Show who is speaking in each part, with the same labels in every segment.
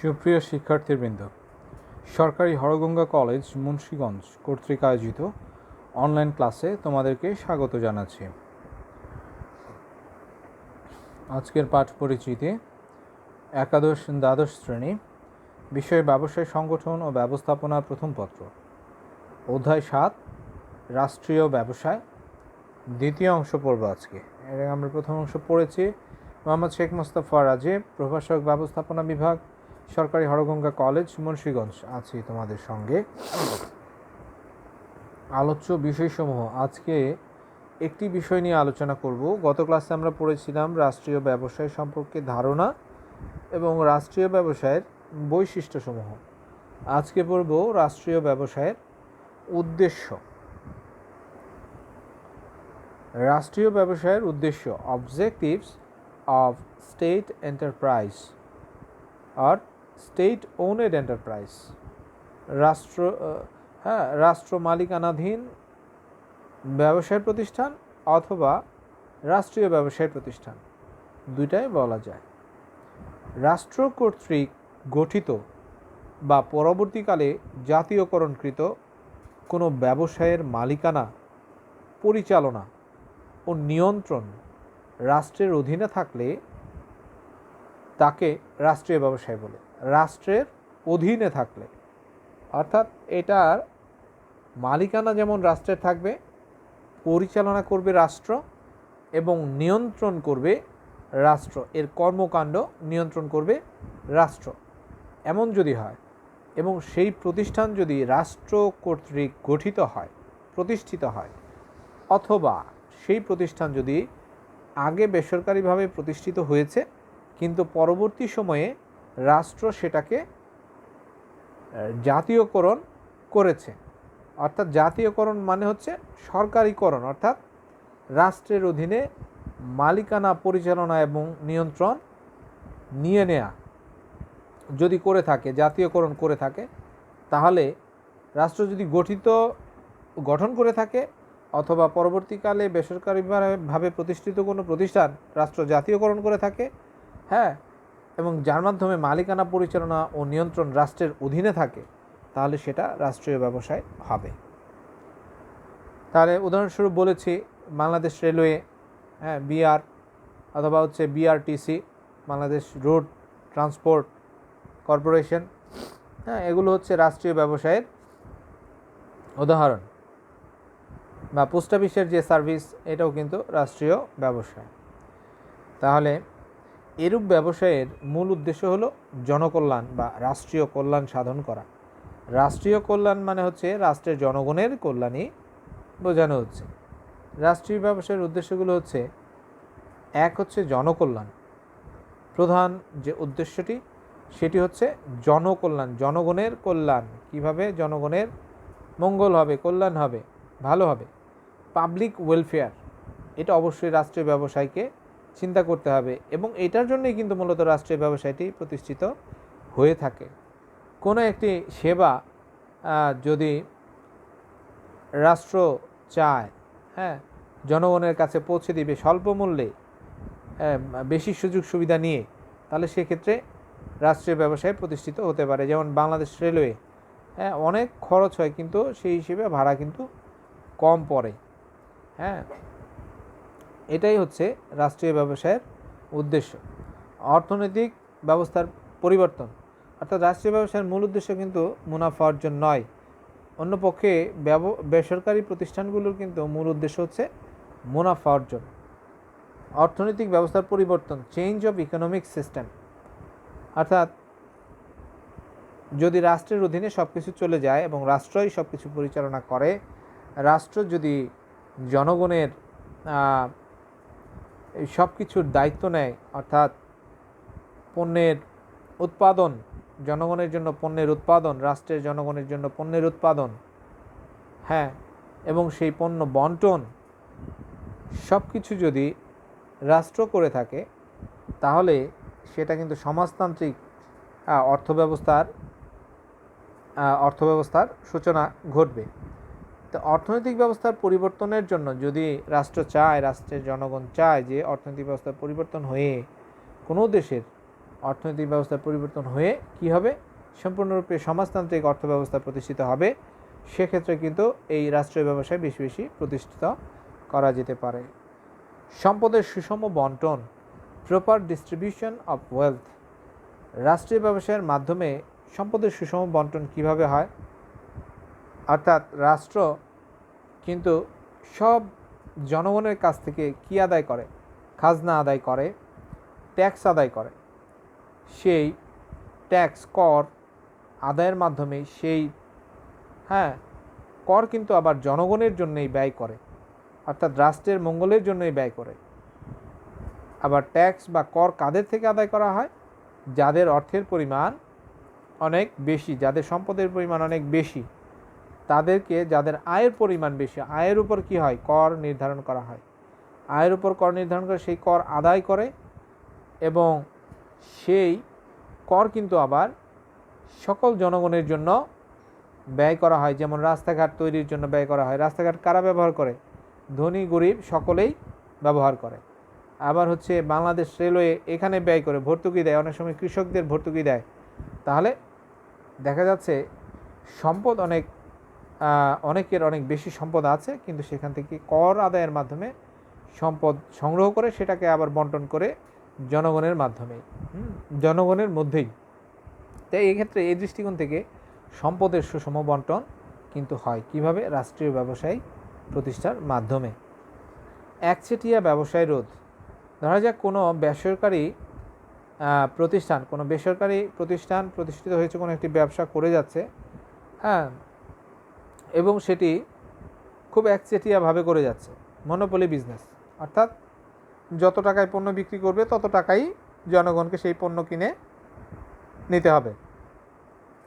Speaker 1: সুপ্রিয় শিক্ষার্থীবৃন্দ, সরকারি হরগঙ্গা কলেজ মুন্সিগঞ্জ কর্তৃক আয়োজিত অনলাইন ক্লাসে তোমাদেরকে স্বাগত জানাচ্ছি। আজকের পাঠ পরিচিতি একাদশ দ্বাদশ শ্রেণী, বিষয় ব্যবসায় সংগঠন ও ব্যবস্থাপনার প্রথম পত্র, অধ্যায় 7 রাষ্ট্রীয় ব্যবসায়, দ্বিতীয় অংশ পড়ব আজকে। আমরা প্রথম অংশ পড়েছি। মোহাম্মদ শেখ মোস্তফা রাজীব, প্রভাষক, ব্যবস্থাপনা বিভাগ, সরকারি হরগঙ্গা কলেজ মুন্সিগঞ্জ আছি তোমাদের সঙ্গে। আলোচ্য বিষয়সমূহ, আজকে একটি বিষয় নিয়ে আলোচনা করব। গত ক্লাসে আমরা পড়েছিলাম রাষ্ট্রীয় ব্যবসায় সম্পর্কে ধারণা এবং রাষ্ট্রীয় ব্যবসায়ের বৈশিষ্ট্যসমূহ। আজকে পড়ব রাষ্ট্রীয় ব্যবসায়ের উদ্দেশ্য। রাষ্ট্রীয় ব্যবসায়ের উদ্দেশ্য, অবজেক্টিভস অফ স্টেট এন্টারপ্রাইজ আর স্টেট ওনেড এন্টারপ্রাইজ। রাষ্ট্র মালিকানাধীন ব্যবসায় প্রতিষ্ঠান অথবা রাষ্ট্রীয় ব্যবসায় প্রতিষ্ঠান, দুইটাই বলা যায়। রাষ্ট্র কর্তৃক গঠিত বা পরবর্তীকালে জাতীয়করণকৃত কোনো ব্যবসায়ের মালিকানা, পরিচালনা ও নিয়ন্ত্রণ রাষ্ট্রের অধীনে থাকলে তাকে রাষ্ট্রীয় ব্যবসায় বলে। রাষ্ট্রের অধীনে থাকলে, অর্থাৎ এটার মালিকানা যেমন রাষ্ট্রের থাকবে, পরিচালনা করবে রাষ্ট্র এবং নিয়ন্ত্রণ করবে রাষ্ট্র, এর কর্মকাণ্ড নিয়ন্ত্রণ করবে রাষ্ট্র, এমন যদি হয় এবং সেই প্রতিষ্ঠান যদি রাষ্ট্র কর্তৃক গঠিত হয়, প্রতিষ্ঠিত হয়, অথবা সেই প্রতিষ্ঠান যদি আগে বেসরকারিভাবে প্রতিষ্ঠিত হয়েছে কিন্তু পরবর্তী সময়ে রাষ্ট্র সেটাকে জাতীয়করণ করেছে, অর্থাৎ জাতীয়করণ মানে হচ্ছে সরকারিকরণ, অর্থাৎ রাষ্ট্রের অধীনে মালিকানা, পরিচালনা এবং নিয়ন্ত্রণ নিয়ে নেয়া যদি করে থাকে, জাতীয়করণ করে থাকে, তাহলে রাষ্ট্র যদি গঠন করে থাকে অথবা পরবর্তীকালে বেসরকারিভাবে প্রতিষ্ঠিত কোনো প্রতিষ্ঠান রাষ্ট্র জাতীয়করণ করে থাকে, এবং যার মাধ্যমে মালিকানা, পরিচালনা ও নিয়ন্ত্রণ রাষ্ট্রের অধীনে থাকে, তাহলে সেটা রাষ্ট্রীয় ব্যবসায় হবে। তাহলে উদাহরণস্বরূপ বলেছি বাংলাদেশ রেলওয়ে, বিআর, অথবা হচ্ছে BRTC, Bangladesh road transport corporation, এগুলো হচ্ছে রাষ্ট্রীয় ব্যবসায়ের উদাহরণ। বা পোস্ট অফিসের যে সার্ভিস, এটাও কিন্তু রাষ্ট্রীয় ব্যবসায়। তাহলে এরূপ ব্যবসায়ের মূল উদ্দেশ্য হলো জনকল্যাণ বা রাষ্ট্রীয় কল্যাণ সাধন করা। রাষ্ট্রীয় কল্যাণ মানে হচ্ছে রাষ্ট্রের জনগণের কল্যাণই বোঝানো হচ্ছে। রাষ্ট্রীয় ব্যবসায়ের উদ্দেশ্যগুলো হচ্ছে, এক হচ্ছে জনকল্যাণ, প্রধান যে উদ্দেশ্যটি সেটি হচ্ছে জনকল্যাণ, জনগণের কল্যাণ। কিভাবে জনগণের মঙ্গল হবে, কল্যাণ হবে, ভালো হবে, পাবলিক ওয়েলফেয়ার, এটা অবশ্যই রাষ্ট্রীয় ব্যবসায়কে চিন্তা করতে হবে এবং এটার জন্যই কিন্তু মূলত রাষ্ট্রীয় ব্যবসায়টি প্রতিষ্ঠিত হয়ে থাকে। কোনো একটি সেবা যদি রাষ্ট্র চায় জনগণের কাছে পৌঁছে দিবে স্বল্প মূল্যে, বেশি সুযোগ সুবিধা নিয়ে, তাহলে সেক্ষেত্রে রাষ্ট্রীয় ব্যবসায় প্রতিষ্ঠিত হতে পারে। যেমন বাংলাদেশ রেলওয়ে, অনেক খরচ হয় কিন্তু সেই হিসেবে ভাড়া কিন্তু কম পড়ে। এটাই হচ্ছে রাষ্ট্রীয় ব্যবসায়ের উদ্দেশ্য। অর্থনৈতিক ব্যবস্থার পরিবর্তন, অর্থাৎ রাষ্ট্রীয় ব্যবসায়ের মূল উদ্দেশ্য কিন্তু মুনাফা অর্জন নয়। অন্যপক্ষে বেসরকারি প্রতিষ্ঠানগুলোর কিন্তু মূল উদ্দেশ্য হচ্ছে মুনাফা অর্জন। অর্থনৈতিক ব্যবস্থার পরিবর্তন, চেঞ্জ অফ ইকোনমিক সিস্টেম, অর্থাৎ যদি রাষ্ট্রের অধীনে সব কিছু চলে যায় এবং রাষ্ট্রই সব কিছু পরিচালনা করে, রাষ্ট্র যদি জনগণের এই সব কিছুর দায়িত্ব নেয়, অর্থাৎ পণ্যের উৎপাদন, জনগণের জন্য পণ্যের উৎপাদন, রাষ্ট্রের জনগণের জন্য পণ্যের উৎপাদন, এবং সেই পণ্য বন্টন, সব কিছু যদি রাষ্ট্র করে থাকে, তাহলে সেটা কিন্তু সমাজতান্ত্রিক অর্থব্যবস্থার সূচনা ঘটবে। তো অর্থনৈতিক ব্যবস্থার পরিবর্তনের জন্য যদি রাষ্ট্র চায়, রাষ্ট্রের জনগণ চায় যে অর্থনৈতিক ব্যবস্থার পরিবর্তন হয়ে কোনো দেশের অর্থনৈতিক ব্যবস্থার পরিবর্তন হয়ে কি হবে, সম্পূর্ণরূপে সমাজতান্ত্রিক অর্থব্যবস্থা প্রতিষ্ঠিত হবে, সেক্ষেত্রে কিন্তু এই রাষ্ট্রীয় ব্যবসায় বেশি বেশি প্রতিষ্ঠিত করা যেতে পারে। সম্পদের সুষম বন্টন, প্রপার ডিস্ট্রিবিউশন অফ ওয়েলথ। রাষ্ট্রীয় ব্যবসায়ের মাধ্যমে সম্পদের সুষম বন্টন কিভাবে হয়, অর্থাৎ রাষ্ট্র কিন্তু সব জনগণের কাছ থেকে কি আদায় করে, খাজনা আদায় করে, ট্যাক্স আদায় করে। সেই ট্যাক্স কর আদায়ের মাধ্যমে সেই কর কিন্তু আবার জনগণের জন্যই ব্যয় করে, অর্থাৎ রাষ্ট্রের মঙ্গলের জন্যই ব্যয় করে। আবার ট্যাক্স বা কর কাদের থেকে আদায় করা হয়, যাদের অর্থের পরিমাণ অনেক বেশি, যাদের সম্পদের পরিমাণ অনেক বেশি, তাদেরকে, যাদের আয়ের পরিমাণ বেশি, আয়ের উপর কি হয়, কর নির্ধারণ করা হয়। আয়ের উপর কর নির্ধারণ করে সেই কর আদায় করে, এবং সেই কর কিন্তু আবার সকল জনগণের জন্য ব্যয় করা হয়। যেমন রাস্তাঘাট তৈরির জন্য ব্যয় করা হয়। রাস্তাঘাট কারা ব্যবহার করে, ধনী গরিব সকলেই ব্যবহার করে। আবার হচ্ছে বাংলাদেশ রেলওয়ে এখানে ব্যয় করে, ভর্তুকি দেয়, অনেক সময় কৃষকদের ভর্তুকি দেয়। তাহলে দেখা যাচ্ছে সম্পদ অনেকের অনেক বেশি সম্পদ আছে, কিন্তু সেখান থেকে কর আদায়ের মাধ্যমে সম্পদ সংগ্রহ করে সেটাকে আবার বন্টন করে জনগণের মাধ্যমে, জনগণের মধ্যেই। তাই এই ক্ষেত্রে এই দৃষ্টিকোণ থেকে সম্পদের সুষম বন্টন কিন্তু হয় কিভাবে, রাষ্ট্রীয় ব্যবসায় প্রতিষ্ঠার মাধ্যমে। একচেটিয়া ব্যবসায় রোধ। ধরা যাক কোনো বেসরকারি প্রতিষ্ঠান প্রতিষ্ঠিত হয়েছে, কোনো একটি ব্যবসা করে যাচ্ছে, এবং সেটি খুব একচেটিয়াভাবে করে যাচ্ছে, মনোপলি বিজনেস, অর্থাৎ যত টাকায় পণ্য বিক্রি করবে তত টাকাই জনগণকে সেই পণ্য কিনে নিতে হবে,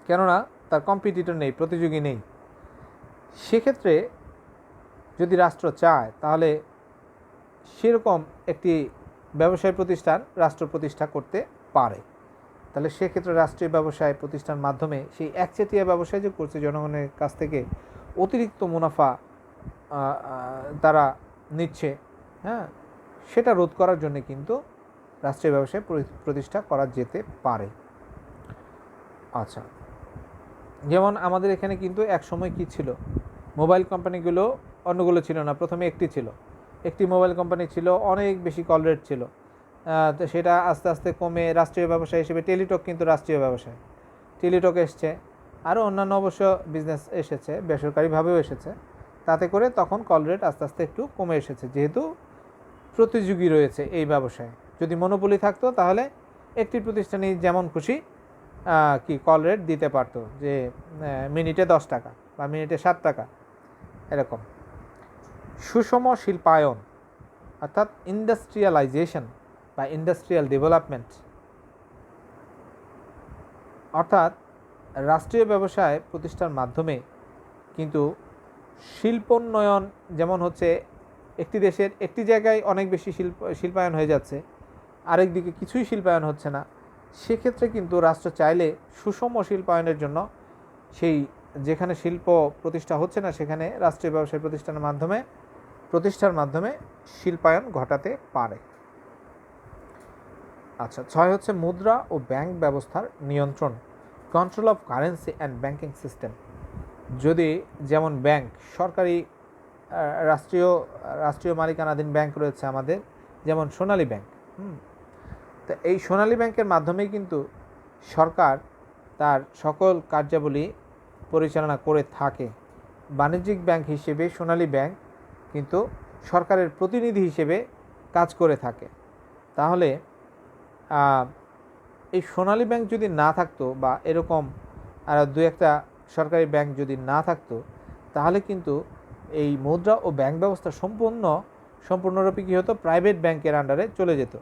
Speaker 1: কেননা তার কম্পিটিটর নেই, প্রতিযোগী নেই। সেক্ষেত্রে যদি রাষ্ট্র চায় তাহলে সেরকম একটি ব্যবসায় প্রতিষ্ঠান রাষ্ট্র প্রতিষ্ঠা করতে পারে। তাহলে সেক্ষেত্রে রাষ্ট্রীয় ব্যবসায় প্রতিষ্ঠান মাধ্যমে সেই একচেটিয়া ব্যবসায় যে করছে, জনগণের কাছ থেকে অতিরিক্ত মুনাফা তারা নিচ্ছে, সেটা রোধ করার জন্য কিন্তু রাষ্ট্রীয় ব্যবসায় প্রতিষ্ঠা করা যেতে পারে। আচ্ছা, যেমন আমাদের এখানে কিন্তু এক সময় কি ছিল, মোবাইল কোম্পানিগুলো অন্যগুলো ছিল না, প্রথমে একটি মোবাইল কোম্পানি ছিল, অনেক বেশি কল রেট ছিল, তো সেটা আস্তে আস্তে কমে রাষ্ট্রীয় ব্যবসায় হিসেবে টেলিটক কিন্তু রাষ্ট্রীয় ব্যবসায়, টেলিটক এসছে, আরও অন্যান্য অবশ্য বিজনেস এসেছে, বেসরকারিভাবেও এসেছে, তাতে করে তখন কল রেট আস্তে আস্তে একটু কমে এসেছে, যেহেতু প্রতিযোগী রয়েছে এই ব্যবসায়। যদি মনোপলি থাকতো তাহলে একটি প্রতিষ্ঠানই যেমন খুশি কল রেট দিতে পারতো, যে মিনিটে 10 টাকা বা মিনিটে 7 টাকা এরকম। সুষম শিল্পায়ন, অর্থাৎ ইন্ডাস্ট্রিয়ালাইজেশন বা ইন্ডাস্ট্রিয়াল ডেভেলপমেন্ট, অর্থাৎ রাষ্ট্রীয় ব্যবসায় প্রতিষ্ঠার মাধ্যমে কিন্তু শিল্পোন্নয়ন, যেমন হচ্ছে একটি দেশের একটি জায়গায় অনেক বেশি শিল্পায়ন হয়ে যাচ্ছে, আরেক দিকে কিছুই শিল্পায়ন হচ্ছে না, সেক্ষেত্রে কিন্তু রাষ্ট্র চাইলে সুষম শিল্পায়নের জন্য সেই যেখানে শিল্প প্রতিষ্ঠা হচ্ছে না সেখানে রাষ্ট্রীয় ব্যবসায় প্রতিষ্ঠার মাধ্যমে শিল্পায়ন ঘটাতে পারে। আচ্ছা, 6 হচ্ছে মুদ্রা ও ব্যাংক ব্যবস্থার নিয়ন্ত্রণ, control of currency and banking system. যদি যেমন ব্যাংক, সরকারি রাষ্ট্রীয় মালিকানাধীন ব্যাংক রয়েছে আমাদের, যেমন সোনালী ব্যাংক, তো এই সোনালী ব্যাংকের মাধ্যমেই কিন্তু সরকার তার সকল কার্যাবলী পরিচালনা করে থাকে। বাণিজ্যিক ব্যাংক হিসেবে সোনালী ব্যাংক কিন্তু সরকারের প্রতিনিধি হিসেবে কাজ করে থাকে। তাহলে এই সোনালী ব্যাংক যদি না থাকতো, বা এরকম আর দু একটা সরকারি ব্যাংক যদি না থাকতো, তাহলে কিন্তু এই মুদ্রা ও ব্যাংক ব্যবস্থা সম্পূর্ণরূপে কী হতো, প্রাইভেট ব্যাংকের আন্ডারে চলে যেত।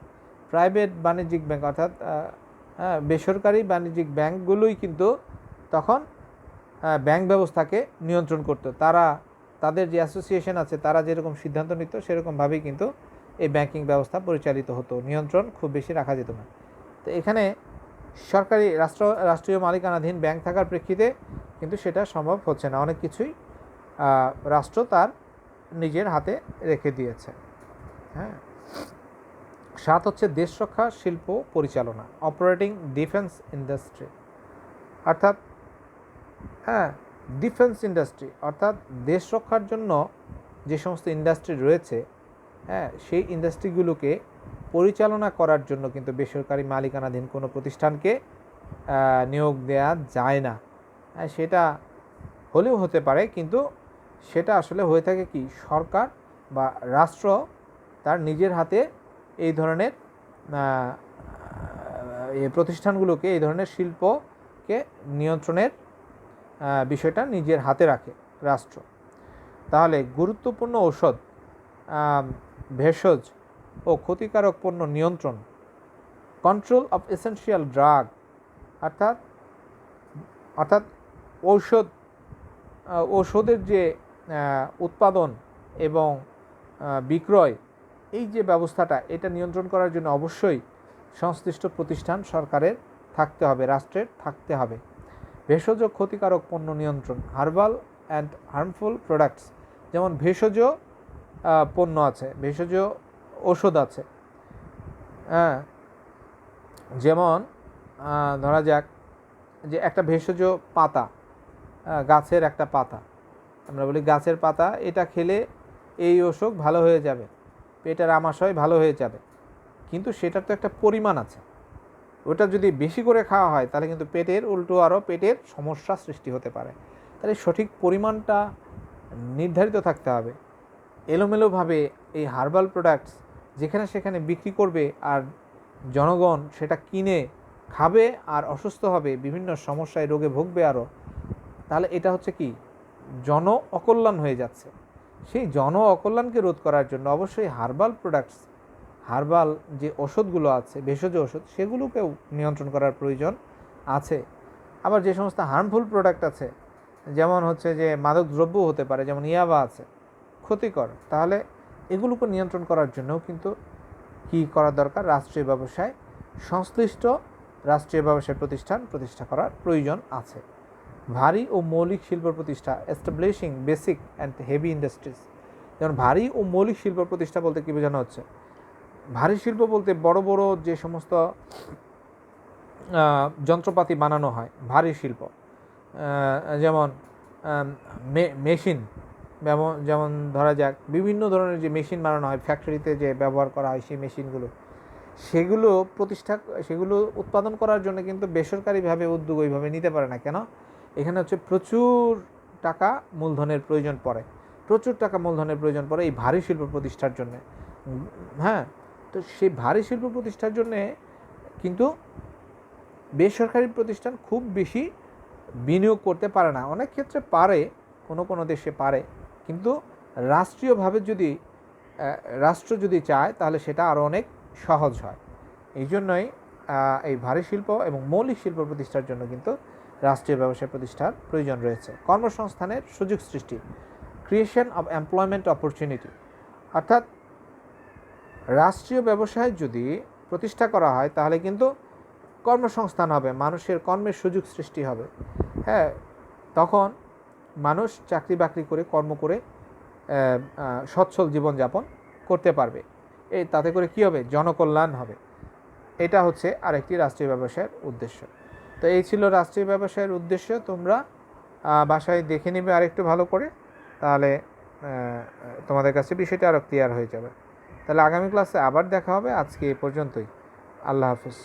Speaker 1: প্রাইভেট বাণিজ্যিক ব্যাংক, অর্থাৎ বেসরকারি বাণিজ্যিক ব্যাংকগুলোই কিন্তু তখন ব্যাংক ব্যবস্থাকে নিয়ন্ত্রণ করতো। তাদের যে অ্যাসোসিয়েশন আছে, তারা যেরকম সিদ্ধান্ত নিত সেরকমভাবেই কিন্তু এই ব্যাংকিং ব্যবস্থা পরিচালিত হতো, নিয়ন্ত্রণ খুব বেশি রাখা যেত না। তো এখানে সরকারি রাষ্ট্রীয় মালিকানাধীন ব্যাংক থাকার প্রেক্ষিতে কিন্তু সেটা সম্ভব হচ্ছে না, অনেক কিছুই রাষ্ট্র তার নিজের হাতে রেখে দিয়েছে। 7 হচ্ছে দেশ রক্ষা শিল্প পরিচালনা, অপারেটিং ডিফেন্স ইন্ডাস্ট্রি, অর্থাৎ হ্যাঁ ডিফেন্স ইন্ডাস্ট্রি অর্থাৎ দেশ রক্ষার জন্য যে সমস্ত ইন্ডাস্ট্রি রয়েছে, হ্যাঁ সেই ইন্ডাস্ট্রিগুলোকে পরিচালনা করার জন্য কিন্তু বেসরকারি মালিকানাধীন কোনো প্রতিষ্ঠানকে নিয়োগ দেয়া যায় না। সেটা হলেও হতে পারে, কিন্তু সেটা আসলে হয়ে থাকে কি সরকার বা রাষ্ট্র তার নিজের হাতে এই ধরনের এই প্রতিষ্ঠানগুলোকে, এই ধরনের শিল্পকে নিয়ন্ত্রণের বিষয়টা নিজের হাতে রাখে রাষ্ট্র। তাহলে গুরুত্বপূর্ণ ঔষধ, ভেষজ ও ক্ষতিকারক পণ্য নিয়ন্ত্রণ, কন্ট্রোল অফ এসেনশিয়াল ড্রাগ, অর্থাৎ ঔষধের যে উৎপাদন এবং বিক্রয়, এই যে ব্যবস্থাটা, এটা নিয়ন্ত্রণ করার জন্য অবশ্যই সংশ্লিষ্ট প্রতিষ্ঠান সরকারের থাকতে হবে, রাষ্ট্রের থাকতে হবে। ভেষজ ক্ষতিকারক পণ্য নিয়ন্ত্রণ, হার্বাল অ্যান্ড হার্মফুল প্রোডাক্টস, যেমন ভেষজ পণ্য আছে, ভেষজ ওষুধ আছে, হ্যাঁ যেমন ধরা যাক যে একটা ভেষজ পাতা, গাছের একটা পাতা, আমরা বলি গাছের পাতা, এটা খেলে এই অসুখ ভালো হয়ে যাবে, পেটের আমাশয় ভালো হয়ে যাবে, কিন্তু সেটার তো একটা পরিমাণ আছে। ওটা যদি বেশি করে খাওয়া হয় তাহলে কিন্তু পেটের উল্টো আরও পেটের সমস্যা সৃষ্টি হতে পারে। তাহলে সঠিক পরিমাণটা নির্ধারিত থাকতে হবে। এলোমেলোভাবে এই হার্বাল প্রোডাক্টস যেখানে সেখানে বিক্রি করবে আর জনগণ সেটা কিনে খাবে আর অসুস্থ হবে, বিভিন্ন সমস্যায় রোগে ভুগবে আরও, তাহলে এটা হচ্ছে কি জন অকল্যাণ হয়ে যাচ্ছে। সেই জন অকল্যাণকে রোধ করার জন্য অবশ্যই হার্বাল প্রোডাক্টস, হার্বাল যে ওষুধগুলো আছে, ভেষজ ওষুধ, সেগুলোকেও নিয়ন্ত্রণ করার প্রয়োজন আছে। আবার যে সমস্ত হার্মফুল প্রোডাক্ট আছে, যেমন হচ্ছে যে মাদক দ্রব্য হতে পারে, যেমন ইয়াবা আছে, ক্ষতিকর, তাহলে এগুলোকে নিয়ন্ত্রণ করার জন্যও কিন্তু কী করা দরকার, রাষ্ট্রীয় ব্যবসায় সংশ্লিষ্ট রাষ্ট্রীয় ব্যবসায় প্রতিষ্ঠা করার প্রয়োজন আছে। ভারী ও মৌলিক শিল্প প্রতিষ্ঠা, establishing basic and heavy industries. যেমন ভারী ও মৌলিক শিল্প প্রতিষ্ঠা বলতে কী বোঝানো হচ্ছে? ভারী শিল্প বলতে বড় বড় যে সমস্ত যন্ত্রপাতি বানানো হয়, ভারী শিল্প, যেমন মেশিন, যেমন ধরা যাক বিভিন্ন ধরনের যে মেশিন বানানো হয় ফ্যাক্টরিতে, যে ব্যবহার করা হয় সেই মেশিনগুলো, সেগুলো উৎপাদন করার জন্য কিন্তু বেসরকারিভাবে উদ্যোগ ওইভাবে নিতে পারে না। কেন? এখানে হচ্ছে প্রচুর টাকা মূলধনের প্রয়োজন পড়ে এই ভারী শিল্প প্রতিষ্ঠার জন্য। হ্যাঁ, তো সেই ভারী শিল্প প্রতিষ্ঠার জন্যে কিন্তু বেসরকারি প্রতিষ্ঠান খুব বেশি বিনিয়োগ করতে পারে না। অনেক ক্ষেত্রে পারে, কোনো দেশে পারে, কিন্তু রাষ্ট্রীয়ভাবে রাষ্ট্র যদি চায় তাহলে সেটা আরও অনেক সহজ হয়। এই জন্যই এই ভারী শিল্প এবং মৌলিক শিল্প প্রতিষ্ঠার জন্য কিন্তু রাষ্ট্রীয় ব্যবসায় প্রতিষ্ঠার প্রয়োজন রয়েছে। কর্মসংস্থানের সুযোগ সৃষ্টি, ক্রিয়েশন অফ এমপ্লয়মেন্ট অপরচুনিটি, অর্থাৎ রাষ্ট্রীয় ব্যবসায় যদি প্রতিষ্ঠা করা হয় তাহলে কিন্তু কর্মসংস্থান হবে, মানুষের কর্মের সুযোগ সৃষ্টি হবে। হ্যাঁ, তখন মানুষ চাকরি বাকরি করে, কর্ম করে সচ্ছল জীবনযাপন করতে পারবে। তাতে করে কি হবে? জনকল্যাণ হবে। এটা হচ্ছে আরেকটি রাষ্ট্রীয় ব্যবসায়ের উদ্দেশ্য। তো এই ছিল রাষ্ট্রীয় ব্যবসায়ের উদ্দেশ্য। তোমরা বাসায় দেখে নেবে আরেকটু ভালো করে, তাহলে তোমাদের কাছে বিষয়টা আরও ক্লিয়ার হয়ে যাবে। তাহলে আগামী ক্লাসে আবার দেখা হবে। আজকে এই পর্যন্তই। আল্লাহ হাফিজ।